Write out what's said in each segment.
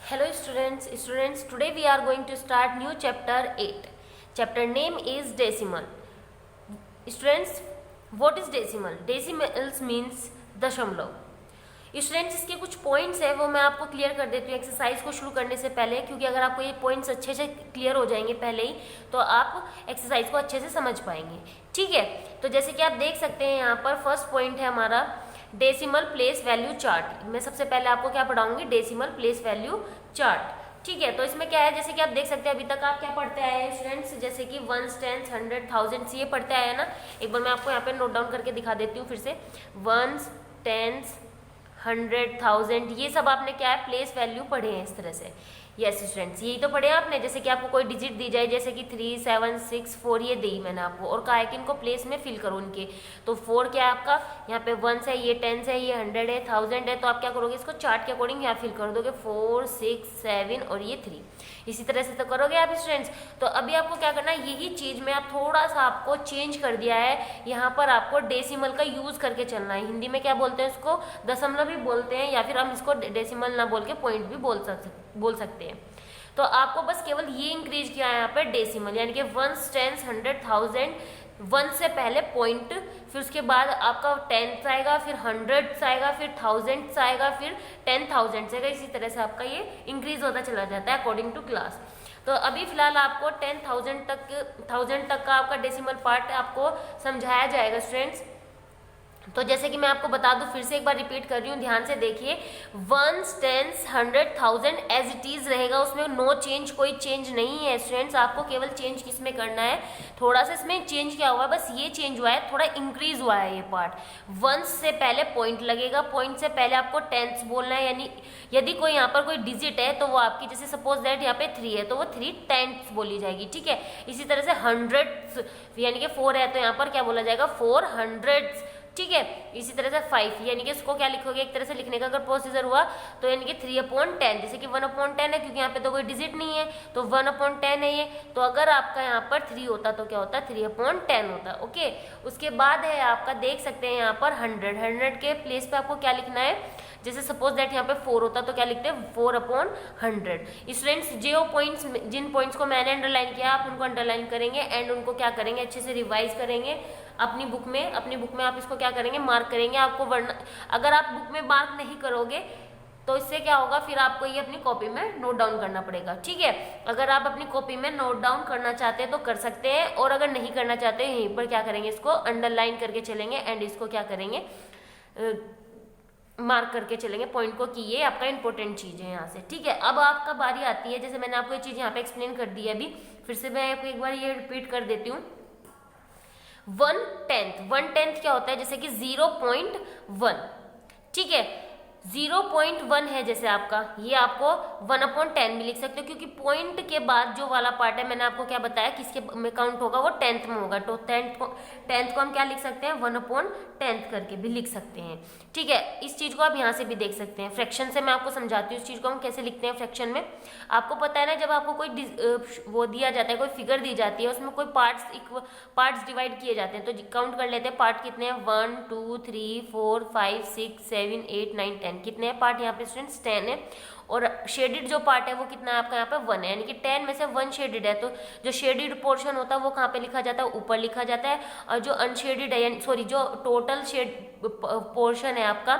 Hello students, today we are going to start new chapter 8. Chapter name is decimal. Students, what is decimal? Decimals means दशमलव. Students, इसके कुछ points है वो मैं आपको clear कर देती हूँ एक्सरसाइज को शुरू करने से पहले, क्योंकि अगर आपको ये पॉइंट्स अच्छे से क्लियर हो जाएंगे पहले ही तो आप एक्सरसाइज को अच्छे से समझ पाएंगे. ठीक है, तो जैसे कि आप देख सकते हैं यहाँ पर फर्स्ट पॉइंट है हमारा डेसिमल प्लेस वैल्यू चार्ट. मैं सबसे पहले आपको क्या पढ़ाऊंगी? Decimal place value chart. ठीक है, तो इसमें क्या है, जैसे कि आप देख सकते हैं अभी तक आप क्या पढ़ते आए हैं स्टूडेंट्स, जैसे कि वंस, टेंस, हंड्रेड, थाउजेंड्स, ये पढ़ते आए हैं ना. एक बार मैं आपको यहाँ पे नोट डाउन करके दिखा देती हूँ फिर से. वंस, टेंस, हंड्रेड, थाउजेंड, ये सब आपने क्या है प्लेस वैल्यू पढ़े हैं इस तरह से. यस स्टूडेंट्स, यही तो पढ़े आपने. जैसे कि आपको कोई डिजिट दी जाए जैसे कि 3, 7, 6, 4, ये दी मैंने आपको और कहा है कि इनको प्लेस में फिल करो इनके. तो 4 क्या है आपका यहाँ पे वंस है, ये टेंस है, ये हंड्रेड है, थाउजेंड है. तो आप क्या करोगे, इसको चार्ट के अकॉर्डिंग यहाँ फिल कर दोगे. 4, 6, 7 और ये 3. इसी तरह से तो करोगे आप स्टूडेंट्स. तो अभी आपको क्या करना है, यही चीज में आप थोड़ा सा आपको चेंज कर दिया है. यहाँ पर आपको डेसिमल का यूज करके चलना है. हिंदी में क्या बोलते हैं इसको, दशमलव भी बोलते हैं, या फिर हम इसको डेसिमल ना बोल के पॉइंट भी बोल सकते हैं. तो आपको बस केवल ये इंक्रीज किया है यहाँ पे डेसिमल, यानी कि ones, tens, hundred, thousand. One से पहले पॉइंट, फिर उसके बाद आपका टेंथ आएगा, फिर हंड्रेड्स आएगा, फिर थाउजेंड्स आएगा, फिर 10,000 आएगा. इसी तरह से आपका ये इंक्रीज होता चला जाता है अकॉर्डिंग टू क्लास. तो अभी फिलहाल आपको 10,000 तक का आपका डेसिमल पार्ट आपको समझाया जाएगा स्टूडेंट्स. तो जैसे कि मैं आपको बता दूं, फिर से एक बार रिपीट कर रही हूँ, ध्यान से देखिए. Ones, tens, hundred, thousand as it is रहेगा, उसमें नो चेंज, कोई चेंज नहीं है स्टूडेंट्स. आपको केवल चेंज किस में करना है, थोड़ा सा इसमें चेंज क्या हुआ है, बस ये चेंज हुआ है, थोड़ा इंक्रीज हुआ है ये पार्ट. वंस से पहले पॉइंट लगेगा, पॉइंट से पहले आपको टेंस बोलना है, यानी यदि कोई यहाँ पर कोई डिजिट है तो वो आपकी, जैसे सपोज दैट यहाँ पे 3 है तो वो 3 टेंथ्स बोली जाएगी. ठीक है, इसी तरह से हंड्रेड्स, यानी कि 4 है तो यहाँ पर क्या बोला जाएगा, 400. ठीक है, इसी तरह से 5, यानी कि इसको क्या लिखोगे, एक तरह से लिखने का अगर प्रोसीजर हुआ तो यानी कि 3/10, जैसे कि 1/10 है, क्योंकि यहाँ पे तो कोई डिजिट नहीं है तो 1/10 है ये. तो अगर आपका यहाँ पर 3 होता तो क्या होता, 3/10 होता. ओके, उसके बाद है आपका, देख सकते हैं यहाँ पर 100 के प्लेस पे आपको क्या लिखना है. जैसे सपोज दैट यहाँ पे 4 होता तो क्या लिखते हैं, 4/100. स्टूडेंट्स, जो पॉइंट्स, जिन पॉइंट्स को मैंने अंडरलाइन किया आप उनको अंडरलाइन करेंगे एंड उनको क्या करेंगे, अच्छे से रिवाइज करेंगे अपनी बुक में आप इसको क्या करेंगे, मार्क करेंगे. आपको वरना अगर आप बुक में मार्क नहीं करोगे तो इससे क्या होगा, फिर आपको ये अपनी कॉपी में नोट डाउन करना पड़ेगा. ठीक है, अगर आप अपनी कॉपी में नोट डाउन करना चाहते हैं तो कर सकते हैं, और अगर नहीं करना चाहते यहीं पर क्या करेंगे, इसको अंडरलाइन करके चलेंगे एंड इसको क्या करेंगे, मार्क करके चलेंगे पॉइंट को कि ये आपका इंपॉर्टेंट चीज है यहाँ से. ठीक है, अब आपका बारी आती है, जैसे मैंने आपको ये चीज यहाँ पे एक्सप्लेन कर दी है अभी, फिर से मैं आपको एक बार ये रिपीट कर देती हूँ. 1/10 क्या होता है, जैसे कि 0.1. ठीक है, 0.1 है जैसे आपका, ये आपको 1/10 भी लिख सकते हो, क्योंकि पॉइंट के बाद जो वाला पार्ट है मैंने आपको क्या बताया किसके में काउंट होगा, वो 10th में होगा. तो 10th को हम क्या लिख सकते हैं, 1/10 करके भी लिख सकते हैं. ठीक है, इस चीज को आप यहाँ से भी देख सकते हैं. फ्रैक्शन से मैं आपको समझाती हूँ इस चीज को हम कैसे लिखते हैं फ्रैक्शन में. आपको पता है ना, जब आपको कोई वो दिया जाता है, कोई फिगर दी जाती है, उसमें कोई पार्ट्स डिवाइड किए जाते हैं, तो काउंट कर लेते हैं पार्ट कितने हैं, 1, 2, 3, 4, 5, 6, 7, 8, 9, 10. कितने हैं पार्ट यहाँ पे स्टूडेंट्स, 10 है. और शेडेड जो पार्ट है वो कितना है आपका यहाँ पे 1 है, यानी कि 10 में से 1 शेडेड है. तो जो शेडेड पोर्शन होता है वो कहाँ पे लिखा जाता है, ऊपर लिखा जाता है. और जो अनशेडेड है, यानी सॉरी, जो टोटल शेड पोर्शन है आपका,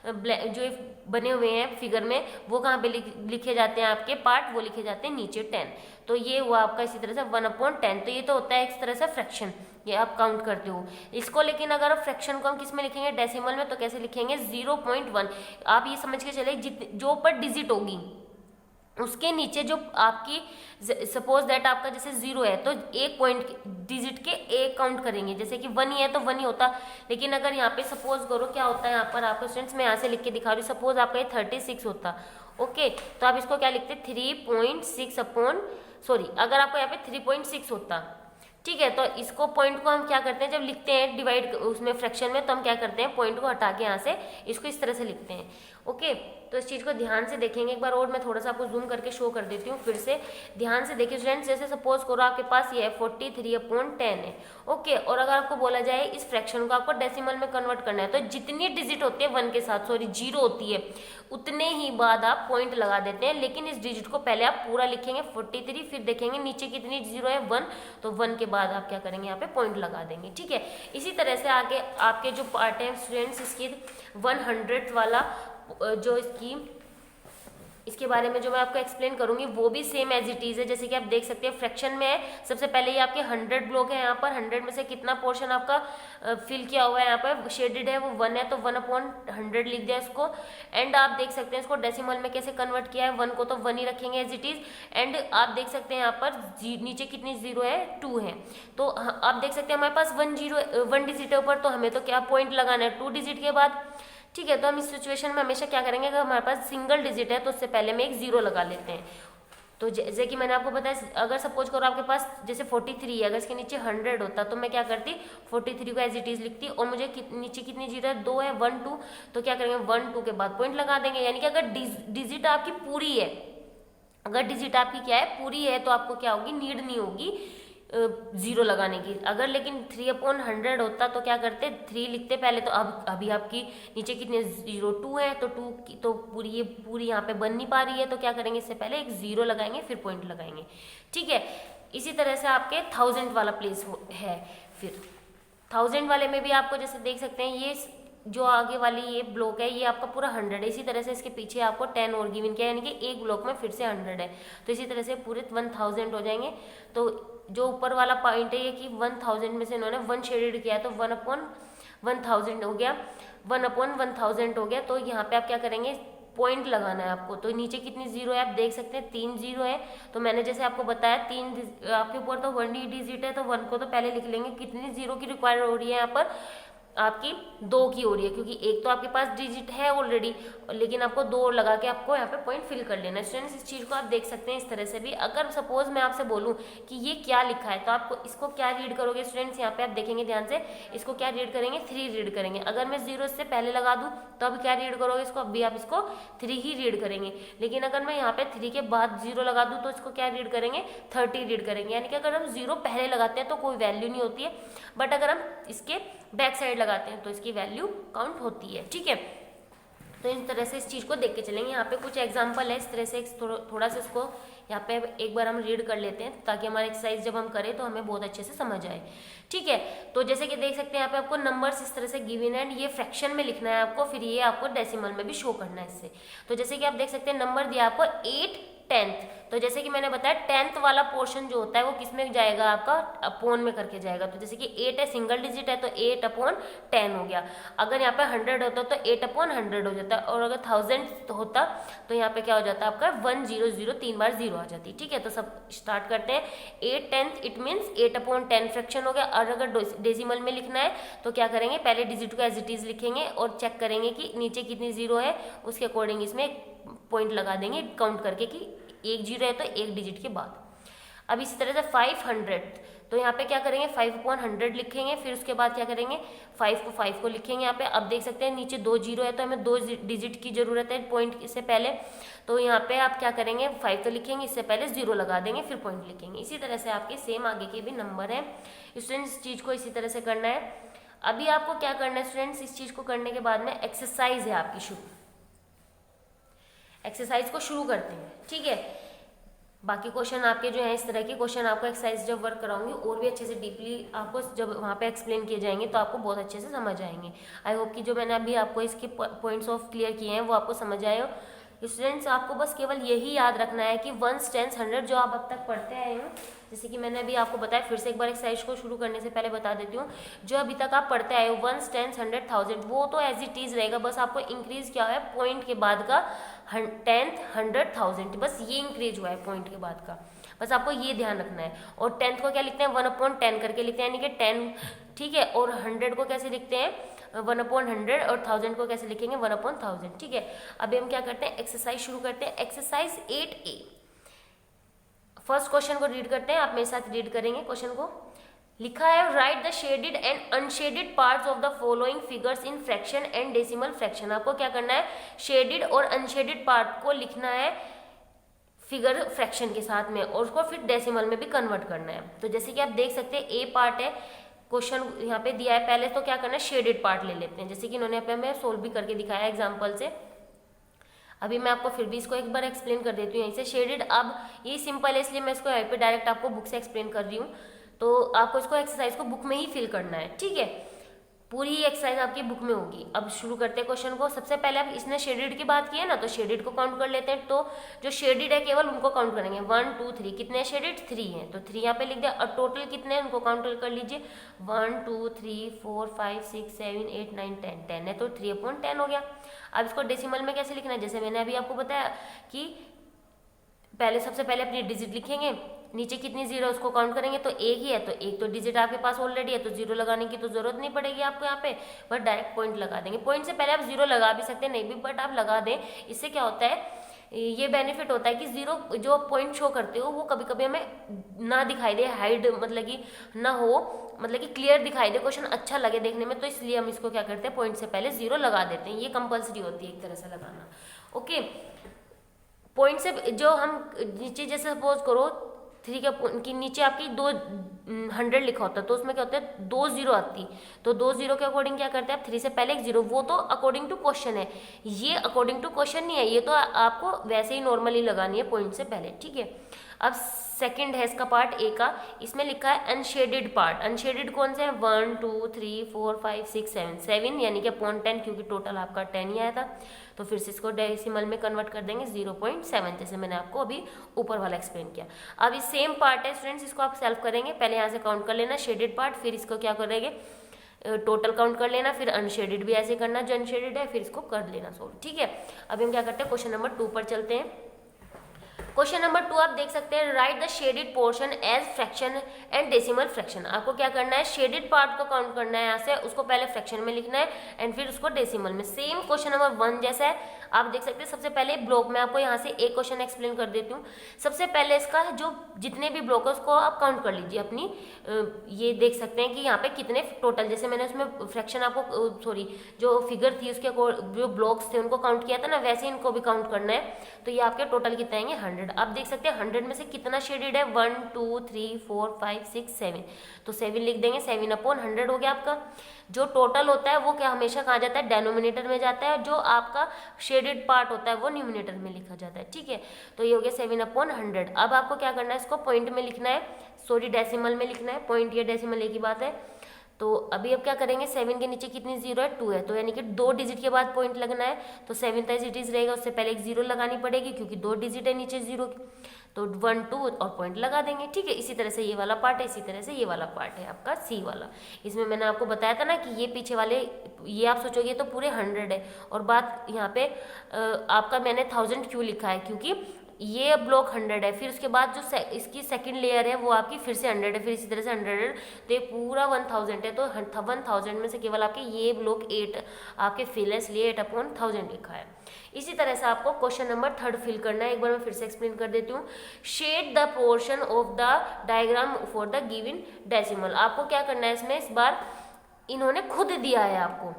जो बने हुए हैं फिगर में, वो कहाँ पे लिखे जाते हैं आपके पार्ट, वो लिखे जाते हैं नीचे 10. तो ये हुआ आपका इसी तरह से 1/10. तो ये तो होता है एक तरह से फ्रैक्शन, ये आप काउंट करते हो इसको. लेकिन अगर फ्रैक्शन को हम किस में लिखेंगे, डेसिमल में, तो कैसे लिखेंगे, 0.1. आप ये समझ के चले, जो ऊपर डिजिट होगी उसके नीचे जो आपकी, सपोज दैट आपका जैसे 0 है तो एक पॉइंट डिजिट के एक काउंट करेंगे, जैसे कि 1 ही है तो 1 ही होता. लेकिन अगर यहाँ पे सपोज करो क्या होता है यहाँ पर आपको स्टूडेंट्स, मैं यहाँ से लिख के दिखा रही हूँ, सपोज आपका ये 36 होता. ओके, तो आप इसको क्या लिखते, 3.6 अगर आपको यहाँ पे 3.6 होता. ठीक है, तो इसको पॉइंट को हम क्या करते हैं, जब लिखते हैं डिवाइड उसमें फ्रैक्शन में, तो हम क्या करते हैं, पॉइंट को हटा के यहाँ से इसको इस तरह से लिखते हैं. ओके, तो इस चीज़ को ध्यान से देखेंगे एक बार, और मैं थोड़ा सा आपको जूम करके शो कर देती हूँ फिर से, ध्यान से देखिए स्टूडेंट्स। जैसे सपोज करो आपके पास ये है 43/10 है, ओके, और अगर आपको बोला जाए इस फ्रैक्शन को आपको डेसिमल में कन्वर्ट करना है, तो जितनी डिजिट होती है 1 के साथ, सॉरी 0 होती है, उतने ही बाद आप पॉइंट लगा देते हैं। लेकिन इस डिजिट को पहले आप पूरा लिखेंगे 43, फिर देखेंगे नीचे कितनी 0 है 1, तो 1 के बाद आप क्या करेंगे यहाँ पे पॉइंट लगा देंगे, ठीक है। इसी तरह से आगे आपके जो पार्ट है स्टूडेंट्स, इसकी 100th वाला जो इसके बारे में जो मैं आपको एक्सप्लेन करूंगी वो भी सेम एज इट इज है। जैसे कि आप देख सकते हैं फ्रैक्शन में है, सबसे पहले ये आपके 100 ब्लॉक है, यहाँ पर 100 में से कितना पोर्शन आपका फिल किया हुआ है, यहाँ पर शेडेड है वो 1 है, तो 1/100 लिख दिया इसको। एंड आप देख सकते हैं इसको डेसिमल में कैसे कन्वर्ट किया है, 1 को तो 1 ही रखेंगे एज इट इज। एंड आप देख सकते हैं यहाँ पर नीचे कितनी 0 है 2 है, तो आप देख सकते हैं हमारे पास 1 डिजिट है ऊपर, तो हमें तो क्या पॉइंट लगाना है 2 डिजिट के बाद, ठीक है। तो हम इस सिचुएशन में हमेशा क्या करेंगे, अगर हमारे पास सिंगल डिजिट है तो उससे पहले में एक 0 लगा लेते हैं। तो जैसे कि मैंने आपको बताया, अगर सपोज करो आपके पास जैसे 43 है, अगर इसके नीचे 100 होता तो मैं क्या करती, 43 को एज इट इज लिखती, और मुझे नीचे कितनी 0 है 2 है 1 2, तो क्या करेंगे 1 2 के बाद पॉइंट लगा देंगे। यानी कि अगर डिजिट आपकी पूरी है, अगर डिजिट आपकी क्या है पूरी है, तो आपको क्या होगी, नीड नहीं होगी 0 लगाने की। अगर लेकिन 3/100 होता तो क्या करते, 3 लिखते पहले, तो अब अभी आपकी नीचे कितने 0 2 है, तो 2 की तो पूरी यहाँ पे बन नहीं पा रही है, तो क्या करेंगे इससे पहले एक 0 लगाएंगे फिर पॉइंट लगाएंगे, ठीक है। इसी तरह से आपके 1000 वाला प्लेस है, फिर 1000 वाले में भी आपको जैसे देख सकते हैं ये जो आगे वाली ये ब्लॉक है ये आपका पूरा 100 है, इसी तरह से इसके पीछे आपको 10 और गिवन किया, यानी कि एक ब्लॉक में फिर से 100 है, तो इसी तरह से पूरे 1000 हो जाएंगे। तो जो ऊपर वाला पॉइंट है ये कि 1000 में से इन्होंने 1 शेडेड किया, तो 1/1000 हो गया, 1/1000 हो गया। तो यहाँ पे आप क्या करेंगे, पॉइंट लगाना है आपको। तो नीचे कितनी 0 है आप देख सकते हैं 3 0 है, तो मैंने जैसे आपको बताया 3 आपके ऊपर तो 1 डिजिट है, तो 1 को तो पहले लिख लेंगे, कितनी 0 की रिक्वायर हो रही है यहाँ पर, आपकी 2 की हो रही है, क्योंकि एक तो आपके पास डिजिट है ऑलरेडी, लेकिन आपको 2 और लगा के आपको यहाँ पे पॉइंट फिल कर लेना है। स्टूडेंट्स इस चीज़ को आप देख सकते हैं इस तरह से भी। अगर सपोज मैं आपसे बोलूँ कि ये क्या लिखा है, तो आपको इसको क्या रीड करोगे स्टूडेंट्स, यहाँ पे आप देखेंगे ध्यान से, इसको क्या रीड करेंगे 3 रीड करेंगे। अगर मैं 0 इससे पहले लगा दूँ तो अभी क्या रीड करोगे इसको, अभी आप इसको 3 ही रीड करेंगे। लेकिन अगर मैं यहाँ पे 3 के बाद 0 लगा दूँ तो इसको क्या रीड करेंगे 30 रीड करेंगे। यानी कि अगर हम 0 पहले लगाते हैं तो कोई वैल्यू नहीं होती है, बट अगर हम इसके बैक साइड लगाते हैं तो इसकी वैल्यू काउंट होती है, ठीक है। तो इस तरह से इस चीज़ को देख के चलेंगे। यहाँ पे कुछ एग्जांपल है, इस तरह से थोड़ा सा इसको यहाँ पे एक बार हम रीड कर लेते हैं, ताकि हमारा एक्सरसाइज जब हम करें तो हमें बहुत अच्छे से समझ आए, ठीक है। तो जैसे कि देख सकते हैं यहाँ पे आपको नंबर्स इस तरह से गिवन है, ये फ्रैक्शन में लिखना है आपको, फिर ये आपको डेसिमल में भी शो करना है इससे। तो जैसे कि आप देख सकते हैं नंबर दिया आपको 8/10, तो जैसे कि मैंने बताया 10th वाला पोर्शन जो होता है वो किस में जाएगा, आपका अपॉन में करके जाएगा। तो जैसे कि 8 है, सिंगल डिजिट है, तो 8/10 हो गया। अगर यहाँ पे 100 होता तो 8/100 हो जाता, और अगर 1000 होता तो यहाँ पे क्या हो जाता आपका 100 3 बार 0 आ जाती, ठीक है। तो सब स्टार्ट करते हैं। 8/10 इट मीन्स 8/10 फ्रैक्शन हो गया। और अगर डेसिमल में लिखना है तो क्या करेंगे, पहले डिजिट को एज इट इज लिखेंगे और चेक करेंगे कि नीचे कितनी 0 है, उसके अकॉर्डिंग इसमें पॉइंट लगा देंगे काउंट करके कि एक 0 है तो एक डिजिट के बाद। अब इसी तरह से 500, तो यहाँ पे क्या करेंगे 5/100 लिखेंगे, फिर उसके बाद क्या करेंगे 5 को लिखेंगे यहाँ पे। अब देख सकते हैं नीचे 2 0 है, तो हमें 2 डिजिट की जरूरत है पॉइंट से पहले, तो यहाँ पे आप क्या करेंगे 5 तो लिखेंगे, इससे पहले 0 लगा देंगे, फिर पॉइंट लिखेंगे। इसी तरह से आपके सेम आगे के भी नंबर हैं स्टूडेंट्स, इस चीज़ को इसी तरह से करना है। अभी आपको क्या करना है स्टूडेंट्स, इस चीज़ को करने के बाद में एक्सरसाइज है आपकी शुरू, एक्सरसाइज को शुरू करते हैं, ठीक है। बाकी क्वेश्चन आपके जो है इस तरह के क्वेश्चन आपको एक्सरसाइज जब वर्क कराऊंगी और भी अच्छे से डीपली आपको जब वहाँ पे एक्सप्लेन किए जाएंगे तो आपको बहुत अच्छे से समझ आएंगे। आई होप कि जो मैंने अभी आपको इसके पॉइंट्स ऑफ क्लियर किए हैं वो आपको समझ आए हो। स्टूडेंट्स आपको बस केवल यही याद रखना है कि 1 10 100 जो आप अब तक पढ़ते आए हो, जैसे कि मैंने अभी आपको बताया, फिर से एक बार एक्सरसाइज को शुरू करने से पहले बता देती हूँ, जो अभी तक आप पढ़ते आए हो 1 10 100 1000 वो तो एज इट इज रहेगा, बस आपको इंक्रीज क्या है पॉइंट के बाद का 10th 100 1000, बस ये इंक्रीज हुआ है पॉइंट के बाद का, बस आपको ये ध्यान रखना है। और 10th को क्या लिखते हैं 1/10 करके लिखते हैं, यानी कि 10, ठीक है। और 100 को कैसे लिखते हैं 1/100, और 1000 को कैसे लिखेंगे 1/1000, ठीक है। अभी हम क्या करते हैं एक्सरसाइज शुरू करते हैं। एक्सरसाइज 8A, फर्स्ट क्वेश्चन को रीड करते हैं, आप मेरे साथ रीड करेंगे क्वेश्चन को। लिखा है right the shaded and unshielded parts of the following figures in fraction and decimal fraction. आपको क्या करना है, शेडेड और अनशेडेड पार्ट को लिखना है फिगर फ्रैक्शन के साथ में और उसको फिर डेसिमल में भी कन्वर्ट करना है। तो जैसे कि आप देख सकते हैं ए पार्ट है, क्वेश्चन यहाँ पे दिया है, पहले तो क्या करना है शेडेड पार्ट ले लेते हैं, जैसे कि इन्होंने पे हमें सोल्व भी करके दिखाया एग्जाम्पल से। अभी मैं आपको फिर भी इसको एक बार एक्सप्लेन कर देती हूँ यहीं से। शेडेड, अब ये सिंपल है इसलिए मैं इसको यहाँ पे डायरेक्ट आपको बुक से एक्सप्लेन कर रही हूँ, तो आपको इसको एक्सरसाइज को बुक में ही फिल करना है, ठीक है। पूरी एक्सरसाइज आपकी बुक में होगी। अब शुरू करते हैं क्वेश्चन को। सबसे पहले अब इसने शेडेड की बात की है ना, तो शेडेड को काउंट कर लेते हैं। तो जो शेडेड है केवल उनको काउंट करेंगे, 1 2 3। कितने शेडेड, 3 हैं, तो 3 यहाँ पे लिख दिया। और टोटल कितने हैं उनको काउंट कर लीजिए, 1 2 3 4 5 6 7 8 9 10। 10 है तो 3/10 हो गया। अब इसको डेसिमल में कैसे लिखना है, जैसे मैंने अभी आपको बताया कि पहले सबसे पहले अपनी डिजिट लिखेंगे, नीचे कितनी जीरो उसको काउंट करेंगे, तो एक ही है तो एक तो डिजिट आपके पास ऑलरेडी है, तो जीरो लगाने की तो जरूरत नहीं पड़ेगी आपको यहाँ पे, बट डायरेक्ट पॉइंट लगा देंगे। पॉइंट से पहले आप जीरो लगा भी सकते हैं, नहीं भी, बट आप लगा दें। इससे क्या होता है, ये बेनिफिट होता है कि जीरो जो पॉइंट शो करते हो वो कभी कभी हमें ना दिखाई दे, हाइड मतलब कि ना हो, मतलब कि क्लियर दिखाई दे, क्वेश्चन अच्छा लगे देखने में, तो इसलिए हम इसको क्या करते हैं, पॉइंट से पहले जीरो लगा देते हैं। ये कंपल्सरी होती है एक तरह से लगाना, ओके। पॉइंट से जो हम नीचे, जैसे सपोज करो 3 के नीचे आपकी 200 लिखा होता है, तो उसमें क्या होता है 2 जीरो आती, तो 2 जीरो के अकॉर्डिंग क्या करते हैं आप, 3 से पहले एक जीरो, वो तो अकॉर्डिंग टू क्वेश्चन है, ये अकॉर्डिंग टू क्वेश्चन नहीं है, ये तो आपको वैसे ही नॉर्मली लगानी है पॉइंट से पहले, ठीक है। अब सेकंड है इसका पार्ट ए का, इसमें लिखा है अनशेडेड पार्ट। अनशेडेड कौन से हैं, 1 2 3 4 5 6 7 7 यानी कि 0.10, क्योंकि टोटल आपका 10 ही आया था, तो फिर से इसको डेसिमल में कन्वर्ट कर देंगे 0.7, जैसे मैंने आपको अभी ऊपर वाला एक्सप्लेन किया। अब ये सेम पार्ट है स्टूडेंट्स, इसको आप सेल्फ करेंगे, पहले यहाँ से काउंट कर लेना शेडेड पार्ट, फिर इसको क्या करेंगे टोटल काउंट कर लेना, फिर अनशेडेड भी ऐसे करना जो अनशेडेड है, फिर इसको कर लेना सोल्व, ठीक है। अभी हम क्या करते हैं, क्वेश्चन नंबर 2 पर चलते हैं। क्वेश्चन नंबर 2 आप देख सकते हैं, write the shaded portion as fraction and decimal fraction. आपको क्या करना है, शेडेड पार्ट को काउंट करना है यहाँ से, उसको पहले फ्रैक्शन में लिखना है एंड फिर उसको डेसिमल में। सेम क्वेश्चन नंबर 1 जैसा है, आप देख सकते हैं। सबसे पहले ब्लॉक में आपको यहाँ से एक क्वेश्चन एक्सप्लेन कर देती हूँ। सबसे पहले इसका जो जितने भी ब्लॉक है उसको आप काउंट कर लीजिए अपनी, ये देख सकते हैं कि यहाँ पे कितने टोटल, जैसे मैंने उसमें फ्रैक्शन आपको सॉरी जो फिगर थी उसके जो ब्लॉक्स थे उनको काउंट किया था ना, वैसे इनको भी काउंट करना है। तो ये आपके टोटल कितने आएंगे, 100। आप देख सकते हैं 100 में से कितना शेडेड है, 1 2 3 4 5 6 7, तो 7 लिख देंगे, 7/100 हो गया आपका। जो टोटल होता है वो क्या हमेशा कहाँ जाता है, डेनोमिनेटर में जाता है, जो आपका शेडेड पार्ट होता है वो न्यूमिनेटर में लिखा जाता है, ठीक है। तो ये हो गया 7/100। अब आपको क्या करना है, इसको पॉइंट में लिखना है, सॉरी डेसिमल में लिखना है, पॉइंट या डेसिमल एक ही बात है। तो अभी अब क्या करेंगे, 7 के नीचे कितनी जीरो है, 2 है, तो यानी कि 2 डिजिट के बाद पॉइंट लगना है, तो 7 एज इट इज रहेगा, उससे पहले एक जीरो लगानी पड़ेगी क्योंकि 2 डिजिट है नीचे जीरो की, तो 1 2 और पॉइंट लगा देंगे, ठीक है। इसी तरह से ये वाला पार्ट है, इसी तरह से ये वाला पार्ट है आपका सी वाला। इसमें मैंने आपको बताया था ना कि ये पीछे वाले, ये आप सोचोगे तो पूरे 100 है, और बात यहाँ पे आपका मैंने 1000 क्यों लिखा है, क्योंकि ये ब्लॉक 100 है, फिर उसके बाद जो इसकी सेकंड लेयर है वो आपकी फिर से 100 है, फिर इसी तरह से 100 है, तो ये पूरा 1000 है, तो 1000 में से केवल आपके ये ब्लॉक 8 आपके फिल है, इसलिए 8/1000 लिखा है। इसी तरह से आपको क्वेश्चन नंबर 3 फिल करना है, एक बार मैं फिर से एक्सप्लेन कर देती हूँ। Shade the portion of the diagram for the given decimal. आपको क्या करना है इसमें, इस बार इन्होंने खुद दिया है, आपको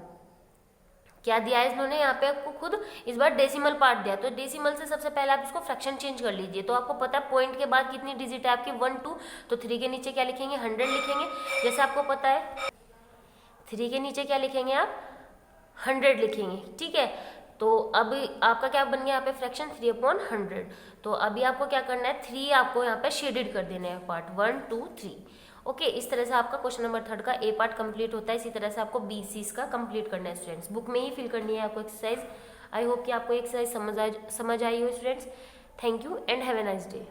क्या दिया है इन्होंने यहाँ पे आपको खुद इस बार डेसिमल पार्ट दिया, तो डेसिमल से सबसे पहले आप इसको फ्रैक्शन चेंज कर लीजिए। तो आपको पता है पॉइंट के बाद कितनी डिजिट है आपकी, 1 2, तो 3 के नीचे क्या लिखेंगे, 100 लिखेंगे, जैसे आपको पता है 3 के नीचे क्या लिखेंगे आप, 100 लिखेंगे, ठीक है। तो अब आपका क्या बन गया यहाँ पे फ्रैक्शन, 3/100। तो अभी आपको क्या करना है, 3 आपको यहाँ पे शेडेड कर देना है पार्ट 1 2 3, ओके। इस तरह से आपका क्वेश्चन नंबर 3 का ए पार्ट कंप्लीट होता है। इसी तरह से आपको बी सी का कंप्लीट करना है स्टूडेंट्स, बुक में ही फिल करनी है आपको एक्सरसाइज। आई होप कि आपको एक्सरसाइज समझ आई हो students. Thank you and have a nice day.